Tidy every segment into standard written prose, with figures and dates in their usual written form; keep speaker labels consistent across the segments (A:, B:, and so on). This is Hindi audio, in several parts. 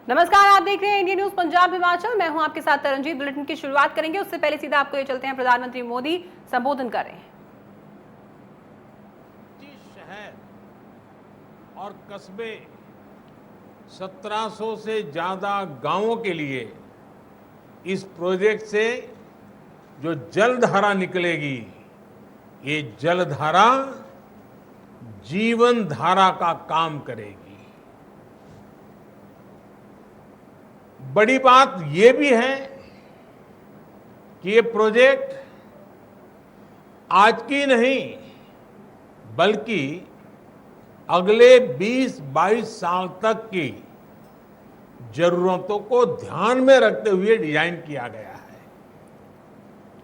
A: नमस्कार, आप देख रहे हैं इंडिया न्यूज पंजाब हिमाचल। मैं हूं आपके साथ तरनजीत। बुलेटिन की शुरुआत करेंगे उससे पहले सीधा आपको ये चलते हैं प्रधानमंत्री मोदी संबोधन कर रहे हैं।
B: शहर और कस्बे 1700 से ज्यादा गांवों के लिए इस प्रोजेक्ट से जो जलधारा निकलेगी, ये जलधारा जीवन धारा का काम करेगी। बड़ी बात ये भी है कि ये प्रोजेक्ट आज की नहीं बल्कि अगले 20-22 साल तक की जरूरतों को ध्यान में रखते हुए डिजाइन किया गया है।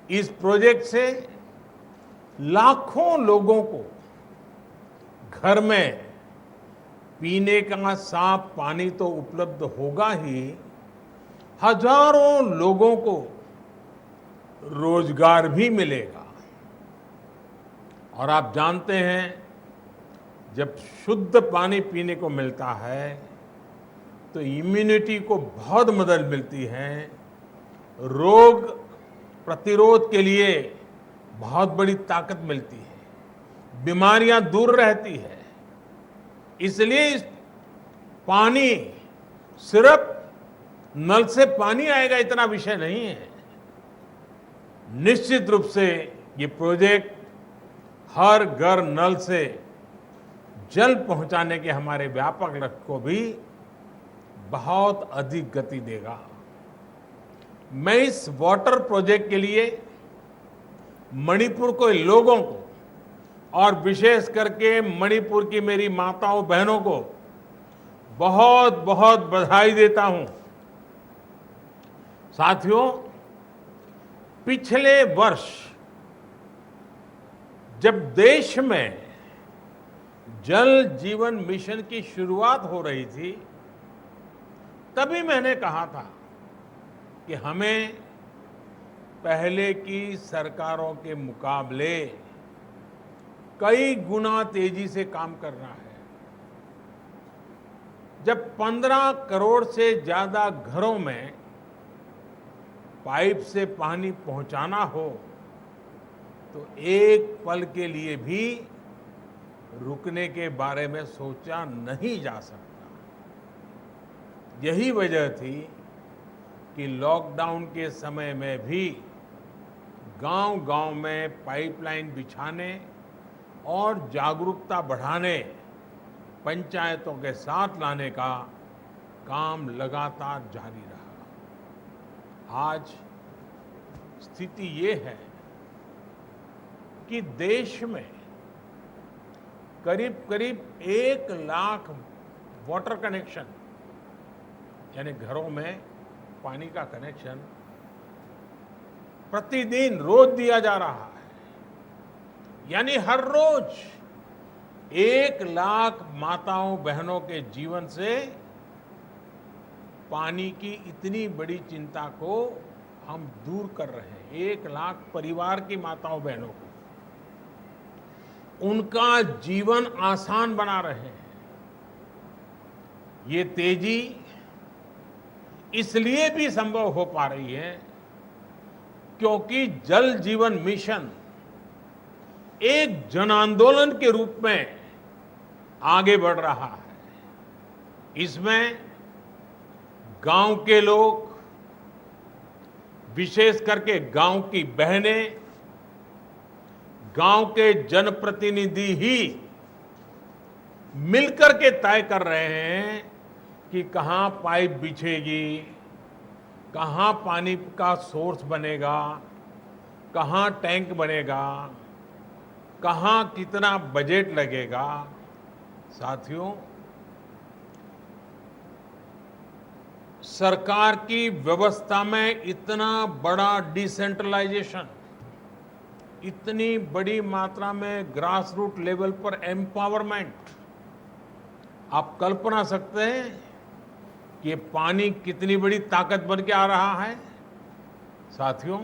B: इस प्रोजेक्ट से लाखों लोगों को घर में पीने का साफ पानी तो उपलब्ध होगा ही, हजारों लोगों को रोजगार भी मिलेगा। और आप जानते हैं, जब शुद्ध पानी पीने को मिलता है तो इम्यूनिटी को बहुत मदद मिलती है, रोग प्रतिरोध के लिए बहुत बड़ी ताकत मिलती है, बीमारियां दूर रहती है। इसलिए इस पानी सिर्फ नल से पानी आएगा इतना विषय नहीं है। निश्चित रूप से ये प्रोजेक्ट हर घर नल से जल पहुंचाने के हमारे व्यापक लक्ष्य को भी बहुत अधिक गति देगा। मैं इस वाटर प्रोजेक्ट के लिए मणिपुर के लोगों को और विशेष करके मणिपुर की मेरी माताओं बहनों को बहुत बहुत बधाई देता हूं। साथियों, पिछले वर्ष जब देश में जल जीवन मिशन की शुरुआत हो रही थी, तभी मैंने कहा था कि हमें पहले की सरकारों के मुकाबले कई गुना तेजी से काम करना है। जब 15 करोड़ से ज्यादा घरों में पाइप से पानी पहुंचाना हो तो एक पल के लिए भी रुकने के बारे में सोचा नहीं जा सकता। यही वजह थी कि लॉकडाउन के समय में भी गांव-गांव में पाइपलाइन बिछाने और जागरूकता बढ़ाने, पंचायतों के साथ लाने का काम लगातार जारी रहा। आज स्थिति ये है कि देश में करीब करीब 1 लाख वाटर कनेक्शन, यानी घरों में पानी का कनेक्शन प्रतिदिन रोज दिया जा रहा है। यानी हर रोज 1 लाख माताओं बहनों के जीवन से पानी की इतनी बड़ी चिंता को हम दूर कर रहे हैं। 1 लाख परिवार की माताओं बहनों को उनका जीवन आसान बना रहे हैं। ये तेजी इसलिए भी संभव हो पा रही है क्योंकि जल जीवन मिशन एक जन आंदोलन के रूप में आगे बढ़ रहा है। इसमें गांव के लोग, विशेष करके गांव की बहनें, गांव के जनप्रतिनिधि ही मिलकर के तय कर रहे हैं कि कहां पाइप बिछेगी, कहां पानी का सोर्स बनेगा, कहां टैंक बनेगा, कहां कितना बजट लगेगा। साथियों, सरकार की व्यवस्था में इतना बड़ा डिसेंट्रलाइजेशन, इतनी बड़ी मात्रा में ग्रास रूट लेवल पर एम्पावरमेंट, आप कल्पना सकते हैं कि ये पानी कितनी बड़ी ताकत बन के आ रहा है। साथियों,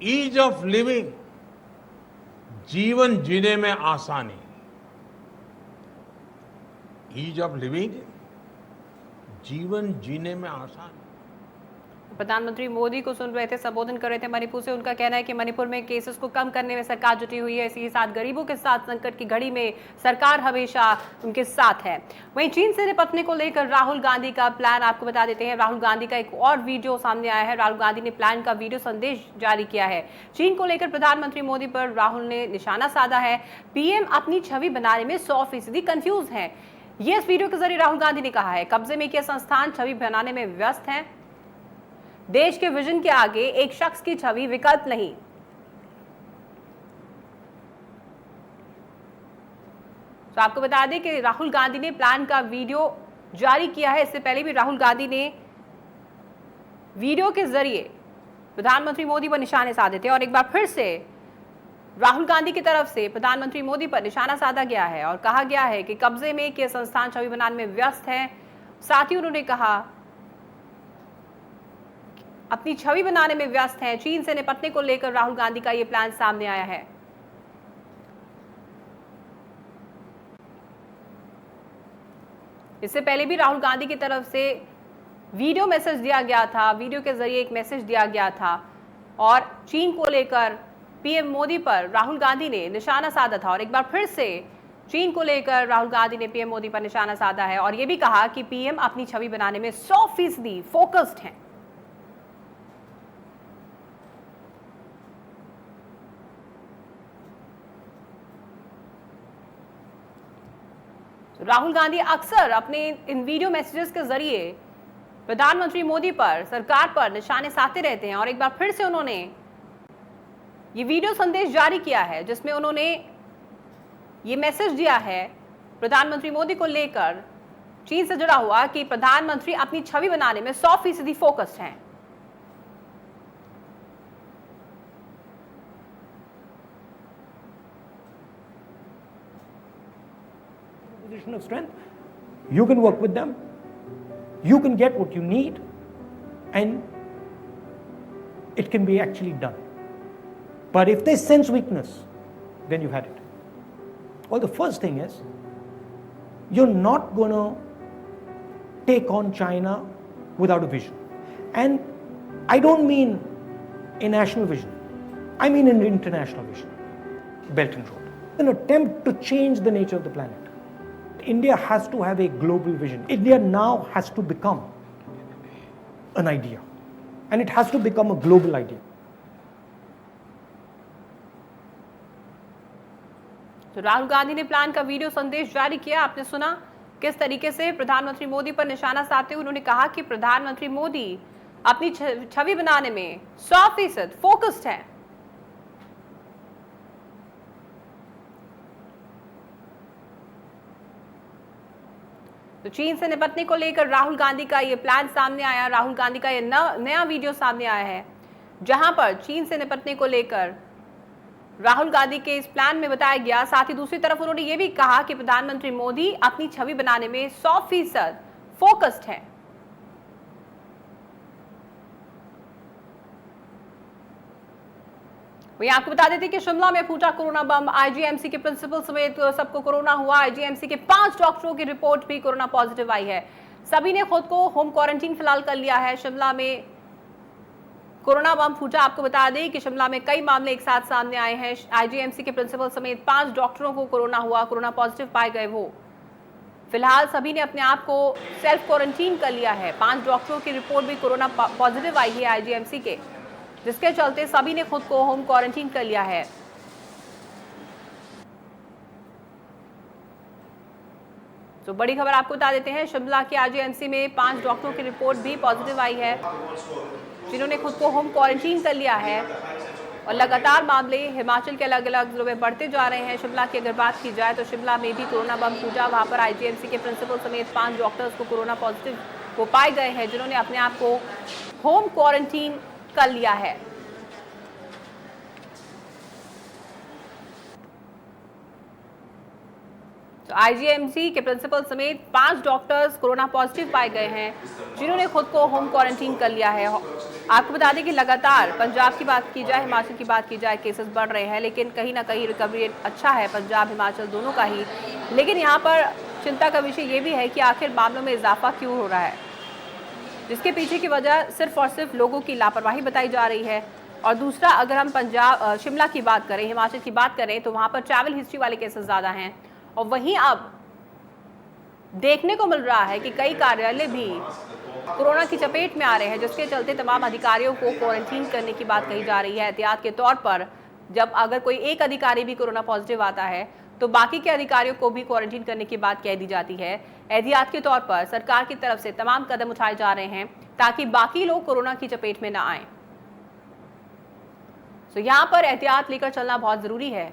B: ईज ऑफ लिविंग, जीवन जीने में आसानी, ईज ऑफ लिविंग, जीवन जीने में आसान है।
A: प्रधानमंत्री मोदी को सुन रहे थे, संबोधन कर रहे थे मणिपुर से। उनका कहना है कि मणिपुर में केसेस को कम करने में सरकार जुटी हुई है, इसी के साथ गरीबों के साथ संकट की घड़ी में सरकार हमेशा उनके साथ है। वहीं चीन से निपटने को लेकर राहुल गांधी का प्लान आपको बता देते हैं। राहुल गांधी का एक और वीडियो सामने आया है। राहुल गांधी ने प्लान का वीडियो संदेश जारी किया है। चीन को लेकर प्रधानमंत्री मोदी पर राहुल ने निशाना साधा है। पीएम अपनी छवि बनाने में 100% कंफ्यूज है, ये इस वीडियो के जरिए राहुल गांधी ने कहा है। कब्जे में किया संस्थान छवि बनाने में व्यस्त है। देश के विजन के आगे एक शख्स की छवि विकल्प नहीं। तो आपको बता दें कि राहुल गांधी ने प्लान का वीडियो जारी किया है। इससे पहले भी राहुल गांधी ने वीडियो के जरिए प्रधानमंत्री मोदी पर निशाने साधे थे और एक बार फिर से राहुल गांधी की तरफ से प्रधानमंत्री मोदी पर निशाना साधा गया है और कहा गया है कि कब्जे में के संस्थान छवि बनाने में व्यस्त है। साथ ही उन्होंने कहा अपनी छवि बनाने में व्यस्त हैं। चीन से निपटने को लेकर राहुल गांधी का यह प्लान सामने आया है। इससे पहले भी राहुल गांधी की तरफ से वीडियो मैसेज दिया गया था, वीडियो के जरिए एक मैसेज दिया गया था और चीन को लेकर पीएम मोदी पर राहुल गांधी ने निशाना साधा था। और एक बार फिर से चीन को लेकर राहुल गांधी ने पीएम मोदी पर निशाना साधा है और यह भी कहा कि पीएम अपनी छवि बनाने में 100% फोकस्ड हैं। राहुल गांधी अक्सर अपने इन वीडियो मैसेजेस के जरिए प्रधानमंत्री मोदी पर, सरकार पर निशाने साधते रहते हैं और एक बार फिर से उन्होंने ये वीडियो संदेश जारी किया है जिसमें उन्होंने ये मैसेज दिया है प्रधानमंत्री मोदी को लेकर चीन से जुड़ा हुआ कि प्रधानमंत्री अपनी छवि बनाने में 100% फोकस्ड हैं।
C: Position of strength, you can work with them, you can get what you need, and it can be actually done. But if they sense weakness, then you've had it. Well, the first thing is, you're not going to take on China without a vision. And I don't mean a national vision, I mean an international vision. Belt and Road. An attempt to change the nature of the planet. India has to have a global vision. India now has to become an idea, and it has to become a global idea.
A: तो राहुल गांधी ने प्लान का वीडियो संदेश जारी किया। आपने सुना किस तरीके से प्रधानमंत्री मोदी पर निशाना साधते हुए उन्होंने कहा कि प्रधानमंत्री मोदी अपनी छवि बनाने में 100% फोकस्ड है। तो चीन से निपटने को लेकर राहुल गांधी का ये प्लान सामने आया। राहुल गांधी का ये नया वीडियो सामने आया है जहां पर चीन से निपटने को लेकर राहुल गांधी के इस प्लान में बताया गया। साथ ही दूसरी तरफ उन्होंने ये भी कहा कि प्रधानमंत्री मोदी अपनी छवि बनाने में 100% फोकस्ड हैं। वहीं आपको बता देते कि शिमला में फूटा कोरोना बम। आईजीएमसी के प्रिंसिपल समेत सबको कोरोना हुआ। आईजीएमसी के 5 डॉक्टरों की रिपोर्ट भी कोरोना पॉजिटिव आई है। सभी ने खुद को होम क्वारंटीन फिलहाल कर लिया है। शिमला में कोरोना बम फूटा। आपको बता दें कि शिमला में कई मामले एक साथ सामने आए हैं। आईजीएमसी के प्रिंसिपल समेत 5 डॉक्टरों को कोरोना हुआ, कोरोना पॉजिटिव पाए गए। वो फिलहाल सभी ने अपने आप को सेल्फ क्वारंटीन कर लिया है। 5 डॉक्टरों की रिपोर्ट भी कोरोना पॉजिटिव आई है आईजीएमसी के, जिसके चलते सभी ने खुद को होम क्वारंटीन कर लिया है। तो बड़ी खबर आपको बता देते हैं, शिमला के आईजीएमसी में 5 डॉक्टरों की रिपोर्ट भी पॉजिटिव आई है, जिन्होंने खुद को होम क्वारंटीन कर लिया है। और लगातार मामले हिमाचल के अलग अलग जिलों में बढ़ते जा रहे हैं। शिमला की अगर बात की जाए तो शिमला में भी कोरोना बम फूटा। वहां पर आईजीएमसी के प्रिंसिपल समेत 5 डॉक्टर्स को कोरोना पॉजिटिव वो पाए गए हैं, जिन्होंने अपने आप को होम क्वारंटीन कर लिया है। तो आईजीएमसी के प्रिंसिपल समेत 5 डॉक्टर्स कोरोना पॉजिटिव पाए गए हैं, जिन्होंने खुद को होम क्वारंटीन कर लिया है। आपको बता दें कि लगातार पंजाब की बात की जाए, हिमाचल की बात की जाए, केसेस बढ़ रहे हैं, लेकिन कहीं ना कहीं रिकवरी रेट अच्छा है पंजाब हिमाचल दोनों का ही। लेकिन यहाँ पर चिंता का विषय ये भी है कि आखिर मामलों में इजाफा क्यों हो रहा है। जिसके पीछे की वजह सिर्फ और सिर्फ लोगों की लापरवाही बताई जा रही है। और दूसरा, अगर हम पंजाब शिमला की बात करें, हिमाचल की बात करें, तो वहां पर ट्रैवल हिस्ट्री वाले केसेस ज़्यादा हैं। और वहीं अब देखने को मिल रहा है कि कई कार्यालय भी कोरोना की चपेट में आ रहे हैं, जिसके चलते तमाम अधिकारियों को क्वारंटीन करने की बात कही जा रही है एहतियात के तौर पर। जब अगर कोई एक अधिकारी भी कोरोना पॉजिटिव आता है तो बाकी के अधिकारियों को भी क्वारंटीन करने की बात कह दी जाती है। एहतियात के तौर पर सरकार की तरफ से तमाम कदम उठाए जा रहे हैं ताकि बाकी लोग कोरोना की चपेट में ना आए। तो यहाँ पर एहतियात लेकर चलना बहुत जरूरी है।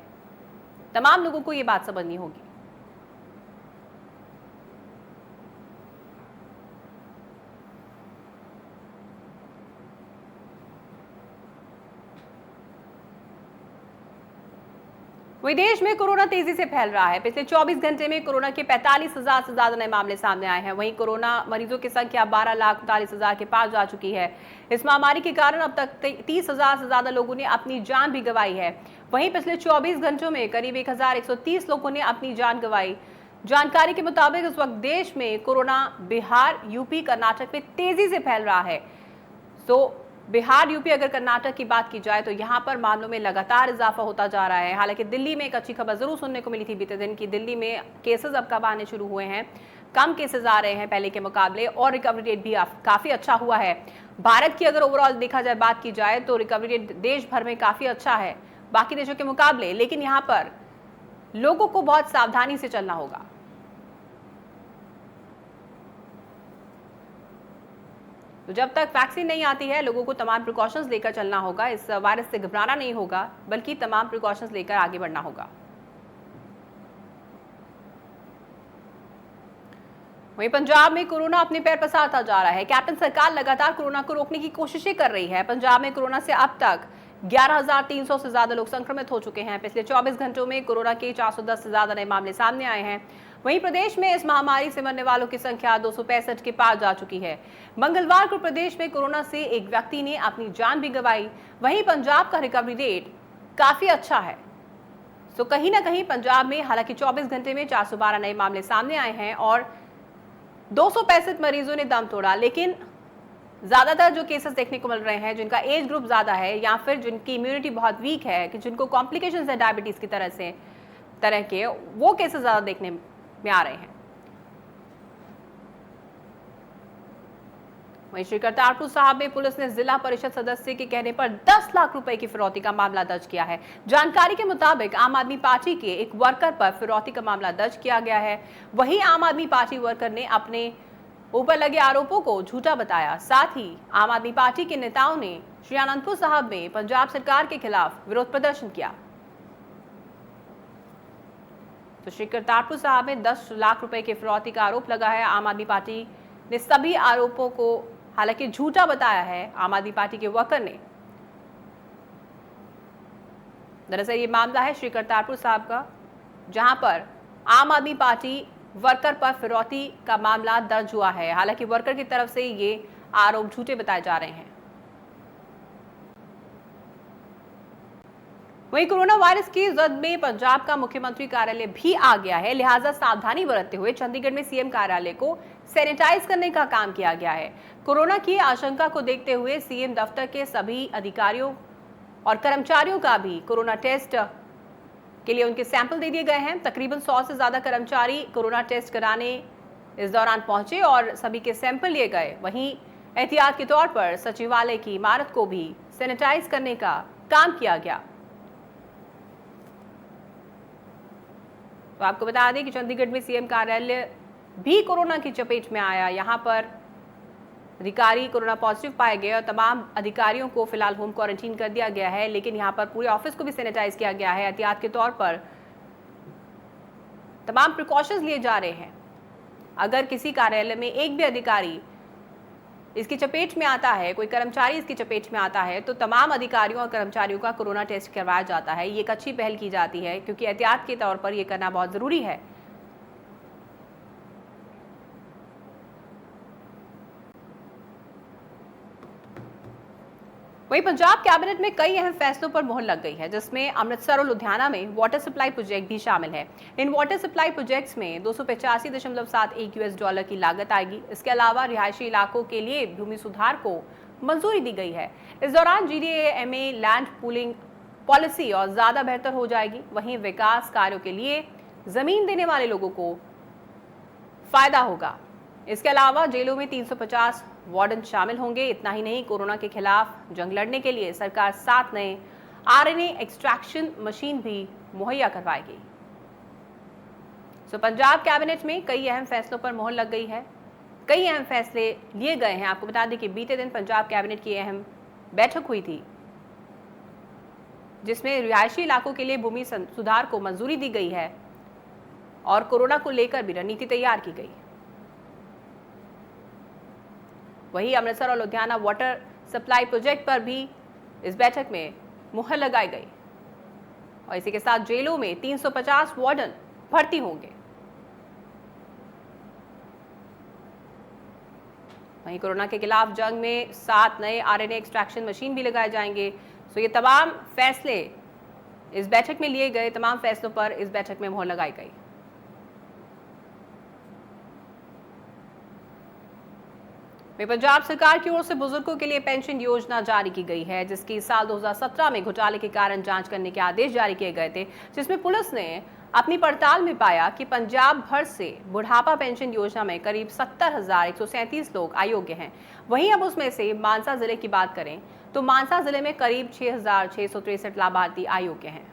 A: तमाम लोगों को ये बात समझनी होगी। वहीं देश में कोरोना तेजी से फैल रहा है। पिछले 24 घंटे में कोरोना के 45,000 से ज्यादा नए मामले सामने आए हैं। वहीं कोरोना मरीजों की संख्या 12,39,000 के पार जा चुकी है। इस महामारी के कारण अब तक 30,000 से ज्यादा लोगों ने अपनी जान भी गंवाई है। वहीं पिछले 24 घंटों में करीब 1,130 लोगों ने अपनी जान गंवाई। जानकारी के मुताबिक इस वक्त देश में कोरोना बिहार, यूपी, कर्नाटक में तेजी से फैल रहा है। तो बिहार, यूपी, अगर कर्नाटक की बात की जाए तो यहाँ पर मामलों में लगातार इजाफा होता जा रहा है। हालांकि दिल्ली में एक अच्छी खबर जरूर सुनने को मिली थी बीते दिन की दिल्ली में केसेस अब कब आने शुरू हुए हैं, कम केसेस आ रहे हैं पहले के मुकाबले, और रिकवरी रेट भी काफी अच्छा हुआ है। भारत की अगर ओवरऑल देखा जाए, बात की जाए तो रिकवरी रेट देश भर में काफी अच्छा है बाकी देशों के मुकाबले। लेकिन यहाँ पर लोगों को बहुत सावधानी से चलना होगा। तो जब तक वैक्सीन नहीं आती है, लोगों को तमाम प्रिकॉशंस लेकर चलना होगा। इस वायरस से घबराना नहीं होगा, बल्कि तमाम प्रिकॉशंस लेकर आगे बढ़ना होगा। वहीं पंजाब में कोरोना अपने पैर पसारता जा रहा है। कैप्टन सरकार लगातार कोरोना को रोकने की कोशिशें कर रही है। पंजाब में कोरोना से अब तक 11,300 से ज्यादा लोग संक्रमित हो चुके हैं। पिछले 24 घंटों में कोरोना के 410 से ज्यादा नए मामले सामने आए हैं। वहीं प्रदेश में इस महामारी से मरने वालों की संख्या 265 के पार जा चुकी है। मंगलवार को प्रदेश में कोरोना से एक व्यक्ति ने अपनी जान भी गंवाई। वहीं पंजाब का रिकवरी रेट काफी अच्छा है। तो कहीं ना कहीं पंजाब में हालांकि 24 घंटे में 412 नए मामले सामने आए हैं और 265 मरीजों ने दम तोड़ा। लेकिन ज्यादातर जो केसेस देखने को मिल रहे हैं, जिनका एज ग्रुप ज्यादा है या फिर जिनकी इम्यूनिटी बहुत वीक है, कि जिनको कॉम्प्लिकेशंस है डायबिटीज की तरह के, वो केसेस ज्यादा देखने में आ रहे हैं। वहीं श्री करतारपुर साहब में पुलिस ने जिला परिषद सदस्य के कहने पर 10 लाख रुपए की फिरौती का मामला दर्ज किया है। जानकारी के मुताबिक आम आदमी पार्टी के एक वर्कर पर फिरौती का मामला दर्ज किया गया है। वहीं आम आदमी पार्टी वर्कर ने अपने ऊपर लगे आरोपों को झूठा बताया। साथ ही आम आदमी पार्टी के नेताओं ने श्री आनंदपुर साहब में पंजाब सरकार के खिलाफ विरोध प्रदर्शन किया। तो श्री करतारपुर साहब में 10 लाख रुपए की फिरौती का आरोप लगा है। आम आदमी पार्टी ने सभी आरोपों को हालांकि झूठा बताया है। आम आदमी पार्टी के वर्कर ने, दरअसल ये मामला है श्री करतारपुर साहब का, जहां पर आम आदमी पार्टी वर्कर पर फिरौती का मामला दर्ज हुआ है। हालांकि वर्कर की तरफ से ये आरोप झूठे बताए जा रहे हैं। वहीं कोरोना वायरस की जद में पंजाब का मुख्यमंत्री कार्यालय भी आ गया है। लिहाजा सावधानी बरतते हुए चंडीगढ़ में सीएम कार्यालय को सैनिटाइज करने का काम किया गया है। कोरोना की आशंका को देखते हुए सीएम दफ्तर के सभी अधिकारियों और कर्मचारियों का भी कोरोना टेस्ट के लिए उनके सैंपल दे दिए गए हैं। तकरीबन 100 से ज्यादा कर्मचारी कोरोना टेस्ट कराने इस दौरान पहुंचे और सभी के सैंपल लिए गए। वहीं एहतियात के तौर पर सचिवालय की इमारत को भी सैनिटाइज करने का काम किया गया। तो आपको बता दें कि चंडीगढ़ में सीएम कार्यालय भी कोरोना की चपेट में आया। यहां पर अधिकारी कोरोना पॉजिटिव पाए गए और तमाम अधिकारियों को फिलहाल होम क्वारंटीन कर दिया गया है। लेकिन यहां पर पूरे ऑफिस को भी सैनिटाइज किया गया है। एहतियात के तौर पर तमाम प्रिकॉशंस लिए जा रहे हैं। अगर किसी कार्यालय में एक भी अधिकारी इसकी चपेट में आता है, कोई कर्मचारी इसकी चपेट में आता है, तो तमाम अधिकारियों और कर्मचारियों का कोरोना टेस्ट करवाया जाता है। ये एक अच्छी पहल की जाती है क्योंकि एहतियात के तौर पर यह करना बहुत जरूरी है। वहीं पंजाब कैबिनेट में कई अहम फैसलों पर मोहर लग गई है, जिसमें अमृतसर और लुधियाना में वाटर सप्लाई प्रोजेक्ट भी शामिल है। इन वाटर सप्लाई प्रोजेक्ट्स में 285.71 यूएस डॉलर की लागत आएगी। इसके अलावा रिहायशी इलाकों के लिए भूमि सुधार को मंजूरी दी गई है। इस दौरान GDA-MA लैंड पूलिंग पॉलिसी और ज्यादा बेहतर हो जाएगी। वहीं विकास कार्यों के लिए जमीन देने वाले लोगों को फायदा होगा। इसके अलावा जेलों में 350 वार्डन शामिल होंगे। इतना ही नहीं, कोरोना के खिलाफ जंग लड़ने के लिए सरकार 7 नए RNA एक्सट्रैक्शन मशीन भी मुहैया करवाएगी। पंजाब कैबिनेट में कई अहम फैसलों पर मोहर लग गई है, कई अहम फैसले लिए गए हैं। आपको बता दें कि बीते दिन पंजाब कैबिनेट की अहम बैठक हुई थी, जिसमें रिहायशी इलाकों के लिए भूमि सुधार को मंजूरी दी गई है और कोरोना को लेकर भी रणनीति तैयार की गई। वहीं अमृतसर और लुधियाना वाटर सप्लाई प्रोजेक्ट पर भी इस बैठक में मुहर लगाई गई और इसी के साथ जेलों में 350 वार्डन भर्ती होंगे। वहीं कोरोना के खिलाफ जंग में 7 नए RNA एक्सट्रैक्शन मशीन भी लगाए जाएंगे। ये तमाम फैसले इस बैठक में लिए गए, तमाम फैसलों पर इस बैठक में मुहर लगाई गई। पंजाब सरकार की ओर से बुजुर्गों के लिए पेंशन योजना जारी की गई है, जिसकी साल 2017 में घोटाले के कारण जांच करने के आदेश जारी किए गए थे, जिसमें पुलिस ने अपनी पड़ताल में पाया कि पंजाब भर से बुढ़ापा पेंशन योजना में करीब 70,137 लोग अयोग्य हैं। वहीं अब उसमें से मानसा जिले की बात करें तो मानसा जिले में करीब 6,663 लाभार्थी अयोग्य हैं।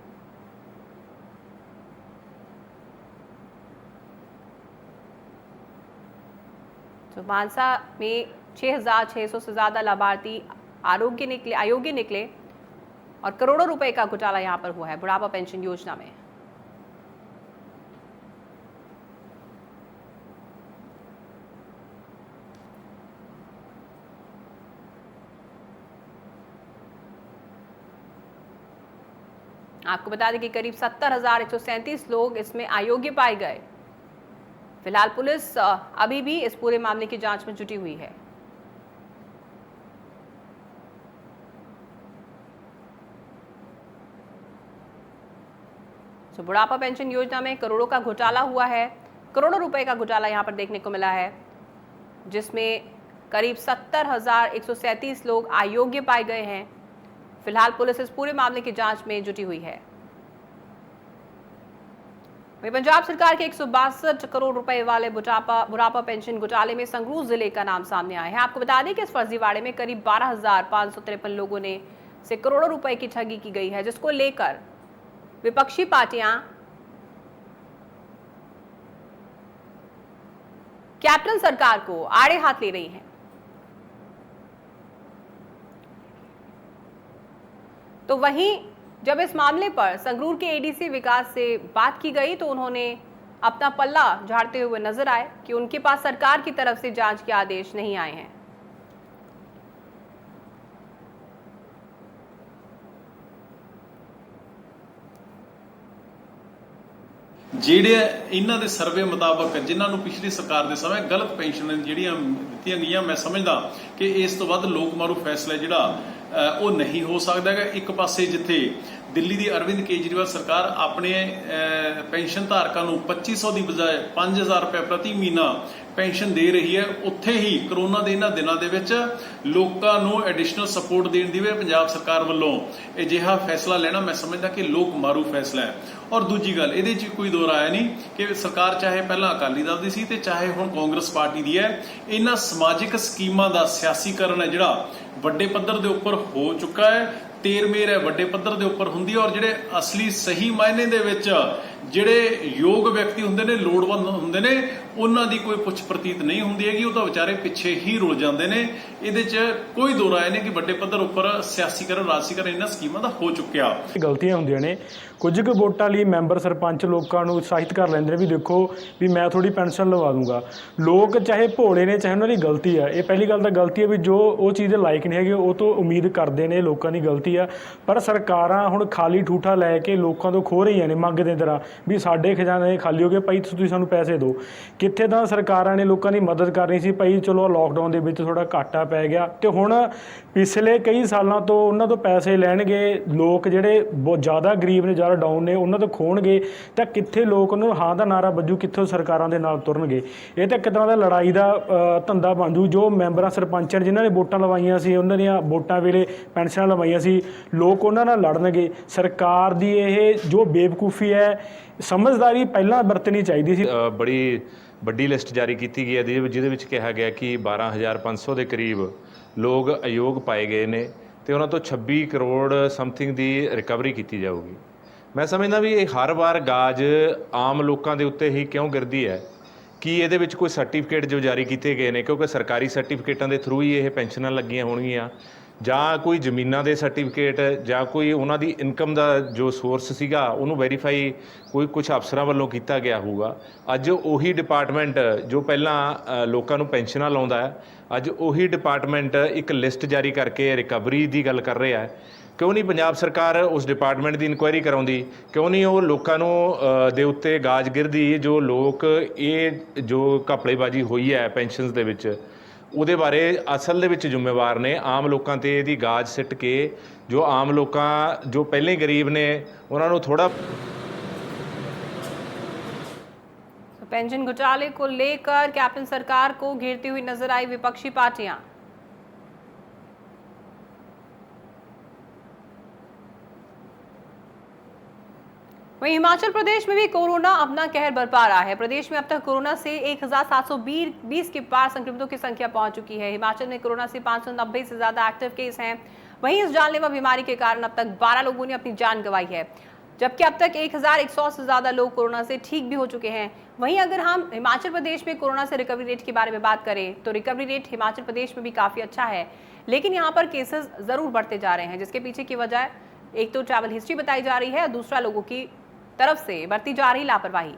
A: तो मानसा में 6,600 से ज्यादा लाभार्थी अयोग्य निकले और करोड़ों रुपए का घोटाला यहां पर हुआ है बुढ़ापा पेंशन योजना में। आपको बता दें कि करीब 70,137 लोग इसमें अयोग्य पाए गए। फिलहाल पुलिस अभी भी इस पूरे मामले की जांच में जुटी हुई है। तो बुढ़ापा पेंशन योजना में करोड़ों का घोटाला हुआ है, करोड़ों रुपए का घोटाला यहां पर देखने को मिला है, जिसमें करीब 70,137 लोग अयोग्य पाए गए हैं। फिलहाल पुलिस इस पूरे मामले की जांच में जुटी हुई है। पंजाब सरकार के 162 करोड़ रुपए वाले बुढ़ापा पेंशन घोटाले में संगरूर जिले का नाम सामने आया है। आपको बता दें कि इस फर्जीवाड़े में करीब 12,553 लोगों ने से करोड़ों रुपए की ठगी की गई है, जिसको लेकर विपक्षी पार्टियां कैप्टन सरकार को आड़े हाथ ले रही हैं। तो वहीं जब इस मामले पर संगरूर के ADC विकास से बात की गई तो उन्होंने अपना पल्ला झाड़ते हुए नजर आए कि उनके पास सरकार की तरफ से जांच के आदेश नहीं आए हैं।
D: ਜਿਹੜੇ ਇਹਨਾਂ ਦੇ ਸਰਵੇ ਮੁਤਾਬਕ ਜਿਨ੍ਹਾਂ ਨੂੰ ਪਿਛਲੀ ਸਰਕਾਰ ਦੇ ਸਮੇਂ ਗਲਤ ਪੈਨਸ਼ਨ ਜਿਹੜੀਆਂ ਦਿੱਤੀਆਂ ਗਈਆਂ, ਮੈਂ ਸਮਝਦਾ ਕਿ ਇਸ ਤੋਂ ਵੱਧ ਲੋਕ ਮਾਰੂ ਫੈਸਲਾ ਜਿਹੜਾ ਉਹ ਨਹੀਂ ਹੋ ਸਕਦਾ ਹੈਗਾ। ਇੱਕ ਪਾਸੇ ਜਿੱਥੇ ਦਿੱਲੀ ਦੀ ਅਰਵਿੰਦ ਕੇਜਰੀਵਾਲ ਸਰਕਾਰ ਆਪਣੇ ਪੈਨਸ਼ਨ ਧਾਰਕਾਂ ਨੂੰ 2500 ਦੀ ਬਜਾਏ 5000 ਰੁਪਏ ਪ੍ਰਤੀ ਮਹੀਨਾ ਪੈਨਸ਼ਨ ਦੇ ਰਹੀ ਹੈ, ਉੱਥੇ ਹੀ ਕਰੋਨਾ ਦੇ ਇਹਨਾਂ ਦਿਨਾਂ ਦੇ ਵਿੱਚ ਲੋਕਾਂ ਨੂੰ ਐਡੀਸ਼ਨਲ ਸਪੋਰਟ ਦੇਣ ਦੀ ਵੀ ਪੰਜਾਬ ਸਰਕਾਰ ਵੱਲੋਂ ਅਜਿਹਾ ਫੈਸਲਾ ਲੈਣਾ ਮੈਂ ਸਮਝਦਾ ਕਿ ਲੋਕ ਮਾਰੂ ਫੈਸਲਾ ਹੈ। ਔਰ ਦੂਜੀ ਗੱਲ, ਇਹਦੇ 'ਚ ਕੋਈ ਦੋ ਰਾਏ ਨਹੀਂ ਕਿ ਸਰਕਾਰ ਚਾਹੇ ਪਹਿਲਾਂ ਅਕਾਲੀ ਦਲ ਦੀ ਸੀ ਤੇ ਚਾਹੇ ਹੁਣ ਕਾਂਗਰਸ ਪਾਰਟੀ ਦੀ ਹੈ, ਇਹਨਾਂ ਸਮਾਜਿਕ ਸਕੀਮਾਂ ਦਾ ਸਿਆਸੀਕਰਨ ਹੈ ਜਿਹੜਾ ਵੱਡੇ ਪੱਧਰ ਦੇ ਉੱਪਰ ਹੋ ਚੁੱਕਾ ਹੈ। ਤੇਰ ਮੇਰ ਹੈ ਵੱਡੇ ਪੱਧਰ ਦੇ ਉੱਪਰ ਹੁੰਦੀ ਹੈ ਔਰ ਜਿਹੜੇ ਅਸਲੀ ਸਹੀ ਮਾਇਨੇ ਦੇ ਵਿੱਚ ਜਿਹੜੇ ਯੋਗ ਵਿਅਕਤੀ ਹੁੰਦੇ ਨੇ, ਲੋੜਵੰਦ ਹੁੰਦੇ ਨੇ, ਉਹਨਾਂ ਦੀ ਕੋਈ ਪੁੱਛ ਪ੍ਰਤੀਤ ਨਹੀਂ ਹੁੰਦੀ ਹੈਗੀ, ਉਹ ਤਾਂ ਵਿਚਾਰੇ ਪਿੱਛੇ ਹੀ ਰੁਲ ਜਾਂਦੇ ਨੇ। ਇਹਦੇ 'ਚ ਕੋਈ ਦੋ ਰਾਏ ਨਹੀਂ ਕਿ ਵੱਡੇ ਪੱਧਰ ਉੱਪਰ ਸਿਆਸੀਕਰਨ ਰਾਜਸੀਕਰਨ ਇਹਨਾਂ ਸਕੀਮਾਂ ਦਾ ਹੋ ਚੁੱਕਿਆ।
E: ਗਲਤੀਆਂ ਹੁੰਦੀਆਂ ਨੇ, ਕੁਝ ਕੁ ਵੋਟਾਂ ਲਈ ਮੈਂਬਰ ਸਰਪੰਚ ਲੋਕਾਂ ਨੂੰ ਉਤਸ਼ਾਹਿਤ ਕਰ ਲੈਂਦੇ ਨੇ ਵੀ ਦੇਖੋ ਵੀ ਮੈਂ ਥੋੜੀ ਪੈਨਸ਼ਨ ਲਵਾ ਦੂੰਗਾ। ਲੋਕ ਚਾਹੇ ਭੋਲੇ ਨੇ ਚਾਹੇ ਉਹਨਾਂ ਦੀ ਗਲਤੀ ਆ, ਇਹ ਪਹਿਲੀ ਗੱਲ ਤਾਂ ਗਲਤੀ ਹੈ ਵੀ ਜੋ ਉਹ ਚੀਜ਼ ਦੇ ਲਾਇਕ ਨਹੀਂ ਹੈਗੇ ਉਹ ਤੋਂ ਉਮੀਦ ਕਰਦੇ ਨੇ, ਲੋਕਾਂ ਦੀ ਗਲਤੀ ਆ। ਪਰ ਸਰਕਾਰਾਂ ਹੁਣ ਖਾਲੀ ਠੂਠਾ ਲੈ ਕੇ ਲੋਕਾਂ ਤੋਂ ਖੋਹ ਰਹੀਆਂ ਨੇ ਮੰਗ ਦੇ ਤਰ੍ਹਾਂ ਵੀ ਸਾਡੇ ਖਜ਼ਾਨੇ ਖਾਲੀ ਹੋ ਗਏ ਭਾਈ ਤੁਸੀਂ ਸਾਨੂੰ ਪੈਸੇ ਦਿਓ। ਕਿੱਥੇ ਤਾਂ ਸਰਕਾਰਾਂ ਨੇ ਲੋਕਾਂ ਦੀ ਮਦਦ ਕਰਨੀ ਸੀ ਭਾਈ, ਚਲੋ ਲੋਕਡਾਊਨ ਦੇ ਵਿੱਚ ਥੋੜਾ ਘਾਟਾ ਪੈ ਗਿਆ ਤੇ ਹੁਣ ਪਿਛਲੇ ਕਈ ਸਾਲਾਂ ਤੋਂ ਉਹਨਾਂ ਤੋਂ ਪੈਸੇ ਲੈਣਗੇ ਲੋਕ, ਜਿਹੜੇ ਬਹੁਤ ਜ਼ਿਆਦਾ ਗਰੀਬ ਨੇ, ਜ਼ਿਆਦਾ ਡਾਊਨ ਨੇ, ਉਹਨਾਂ ਤੋਂ ਖੋਣਗੇ ਤਾਂ ਕਿੱਥੇ ਲੋਕ ਨੂੰ ਹਾਂ ਦਾ ਨਾਰਾ ਵੱਜੂ, ਕਿੱਥੋਂ ਸਰਕਾਰਾਂ ਦੇ ਨਾਲ ਤੁਰਨਗੇ। ਇਹ ਤਾਂ ਇੱਕ ਤਰ੍ਹਾਂ ਦਾ ਲੜਾਈ ਦਾ ਧੰਦਾ ਬਣ ਜੂ। ਜੋ ਮੈਂਬਰਾਂ ਸਰਪੰਚਾਂ ਜਿਨ੍ਹਾਂ ਨੇ ਵੋਟਾਂ ਲਵਾਈਆਂ ਸੀ, ਉਹਨਾਂ ਦੀਆਂ ਵੋਟਾਂ ਵੇਲੇ ਪੈਨਸ਼ਨਾਂ ਲਵਾਈਆਂ ਸੀ, ਲੋਕ ਉਹਨਾਂ ਨਾਲ ਲੜਨਗੇ। ਸਰਕਾਰ ਦੀ ਇਹ ਜੋ ਬੇਵਕੂਫੀ ਹੈ, ਸਮਝਦਾਰੀ ਪਹਿਲਾਂ ਵਰਤਣੀ ਚਾਹੀਦੀ ਸੀ।
F: ਬੜੀ ਵੱਡੀ ਲਿਸਟ ਜਾਰੀ ਕੀਤੀ ਗਈ ਹੈ ਜਿਹਦੇ ਵਿੱਚ ਕਿਹਾ ਗਿਆ ਕਿ 12,500 ਦੇ ਕਰੀਬ ਲੋਕ ਅਯੋਗ ਪਾਏ ਗਏ ਨੇ ਤੇ ਉਹਨਾਂ ਤੋਂ 26 ਕਰੋੜ ਸਮਥਿੰਗ ਦੀ ਰਿਕਵਰੀ ਕੀਤੀ ਜਾਊਗੀ। ਮੈਂ ਸਮਝਦਾ ਵੀ ਇਹ ਹਰ ਵਾਰ ਗਾਜ ਆਮ ਲੋਕਾਂ ਦੇ ਉੱਤੇ ਹੀ ਕਿਉਂ ਗਿਰਦੀ ਹੈ ਕਿ ਇਹਦੇ ਵਿੱਚ ਕੋਈ ਸਰਟੀਫਿਕੇਟ ਜੋ ਜਾਰੀ ਕੀਤੇ ਗਏ ਨੇ, ਕਿਉਂਕਿ ਸਰਕਾਰੀ ਸਰਟੀਫਿਕੇਟਾਂ ਦੇ ਥਰੂ ਹੀ ਇਹ ਪੈਨਸ਼ਨਾਂ ਲੱਗੀਆਂ ਹੋਣਗੀਆਂ, ਜਾਂ ਕੋਈ ਜ਼ਮੀਨਾਂ ਦੇ ਸਰਟੀਫਿਕੇਟ, ਜਾਂ ਕੋਈ ਉਹਨਾਂ ਦੀ ਇਨਕਮ ਦਾ ਜੋ ਸੋਰਸ ਸੀਗਾ ਉਹਨੂੰ ਵੈਰੀਫਾਈ ਕੁਝ ਅਫਸਰਾਂ ਵੱਲੋਂ ਕੀਤਾ ਗਿਆ ਹੋਊਗਾ। ਅੱਜ ਉਹੀ ਡਿਪਾਰਟਮੈਂਟ ਜੋ ਪਹਿਲਾਂ ਲੋਕਾਂ ਨੂੰ ਪੈਨਸ਼ਨਾਂ ਲਾਉਂਦਾ ਹੈ, ਅੱਜ ਉਹੀ ਡਿਪਾਰਟਮੈਂਟ ਇੱਕ ਲਿਸਟ ਜਾਰੀ ਕਰਕੇ ਰਿਕਵਰੀ ਦੀ ਗੱਲ ਕਰ ਰਿਹਾ ਹੈ। ਕਿਉਂ ਨਹੀਂ ਪੰਜਾਬ ਸਰਕਾਰ ਉਸ ਡਿਪਾਰਟਮੈਂਟ ਦੀ ਇਨਕੁਆਇਰੀ ਕਰਾਉਂਦੀ? ਕਿਉਂ ਨਹੀਂ ਉਹ ਲੋਕਾਂ ਨੂੰ ਦੇ ਉੱਤੇ ਗਾਜ ਗਿਰਦੀ ਜੋ ਲੋਕ ਇਹ ਜੋ ਘਪਲੇਬਾਜ਼ੀ ਹੋਈ ਹੈ ਪੈਨਸ਼ਨਸ ਦੇ ਵਿੱਚ, ਉਹਦੇ ਬਾਰੇ ਅਸਲ ਦੇ ਵਿੱਚ ਜ਼ਿੰਮੇਵਾਰ ਨੇ ਆਮ ਲੋਕਾਂ ਤੇ ਇਹਦੀ ਗਾਜ ਸਿੱਟ ਕੇ, ਜੋ ਆਮ ਲੋਕਾਂ ਜੋ ਪਹਿਲੇ ਹੀ ਗਰੀਬ ਨੇ ਉਹਨਾਂ ਨੂੰ ਥੋੜਾ।
A: पेंशन घोटाले को लेकर कैप्टन सरकार को घेरती हुई नजर आई विपक्षी पार्टियां। वहीं हिमाचल प्रदेश में भी कोरोना अपना कहर बरपा रहा है। प्रदेश में अब तक कोरोना से 1720 के पार संक्रमितों की संख्या पहुंच चुकी है। हिमाचल में कोरोना से 590 से ज्यादा एक्टिव केस हैं। वहीं इस जानलेवा बीमारी के कारण अब तक 12 लोगों ने अपनी जान गंवाई है, जबकि अब तक 1100 से ज्यादा लोग कोरोना से ठीक भी हो चुके हैं। वहीं अगर हम हिमाचल प्रदेश में कोरोना से रिकवरी रेट के बारे में बात करें तो रिकवरी रेट हिमाचल प्रदेश में भी काफी अच्छा है, लेकिन यहाँ पर केसेस जरूर बढ़ते जा रहे हैं, जिसके पीछे की वजह एक तो ट्रैवल हिस्ट्री बताई जा रही है और दूसरा लोगों की तरफ से बरती जा रही लापरवाही।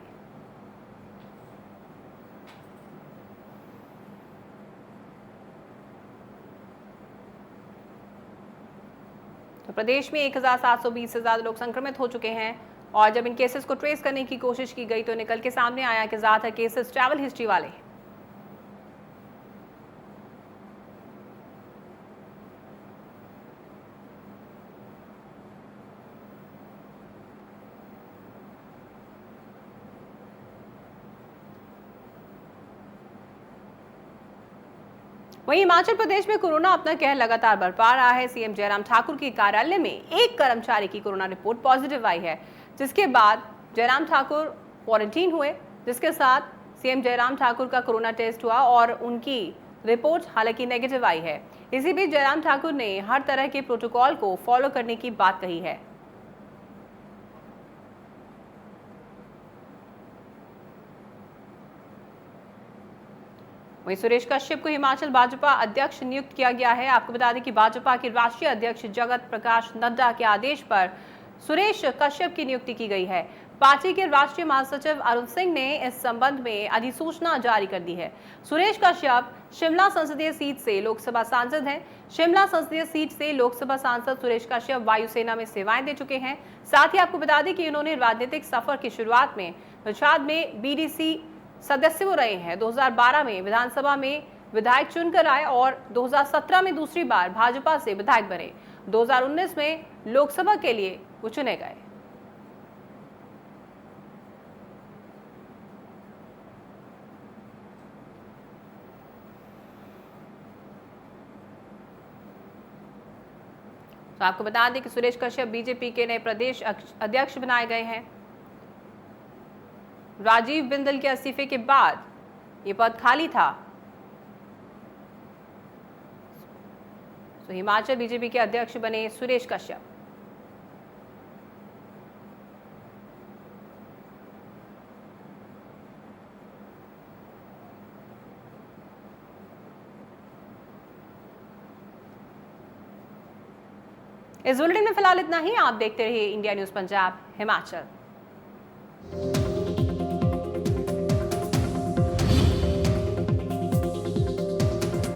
A: तो प्रदेश में 1720 से ज्यादा लोग संक्रमित हो चुके हैं और जब इन केसेस को ट्रेस करने की कोशिश की गई तो निकल के सामने आया कि ज्यादातर केसेस ट्रैवल हिस्ट्री वाले हैं। वहीं हिमाचल प्रदेश में कोरोना अपना कहर लगातार बरपा रहा है। सीएम जयराम ठाकुर के कार्यालय में एक कर्मचारी की कोरोना रिपोर्ट पॉजिटिव आई है, जिसके बाद जयराम ठाकुर क्वारंटीन हुए, जिसके साथ सीएम जयराम ठाकुर का कोरोना टेस्ट हुआ और उनकी रिपोर्ट हालांकि नेगेटिव आई है। इसी बीच जयराम ठाकुर ने हर तरह के प्रोटोकॉल को फॉलो करने की बात कही है। वहीं सुरेश कश्यप को हिमाचल भाजपा अध्यक्ष नियुक्त किया गया है। आपको बता दें कि भाजपा के राष्ट्रीय अध्यक्ष जगत प्रकाश नड्डा के आदेश पर सुरेश कश्यप की नियुक्ति की गई है। पार्टी के राष्ट्रीय महासचिव अरुण सिंह ने इस संबंध में अधिसूचना जारी कर दी है। सुरेश कश्यप शिमला संसदीय सीट से लोकसभा सांसद हैं। शिमला संसदीय सीट से लोकसभा सांसद सुरेश कश्यप वायुसेना में सेवाएं दे चुके हैं। साथ ही आपको बता दें कि इन्होंने राजनीतिक सफर की शुरुआत में निषाद में बीडीसी सदस्य वो रहे हैं। 2012 में विधानसभा में विधायक चुनकर आए और 2017 में दूसरी बार भाजपा से विधायक बने। 2019 में लोकसभा के लिए वो चुने गए। तो आपको बता दें कि सुरेश कश्यप बीजेपी के नए प्रदेश अध्यक्ष बनाए गए हैं। राजीव बिंदल के इस्तीफे के बाद ये पद खाली था, तो हिमाचल बीजेपी के अध्यक्ष बने सुरेश कश्यप। इस बुलेटिन में फिलहाल इतना ही। आप देखते रहिए इंडिया न्यूज पंजाब हिमाचल।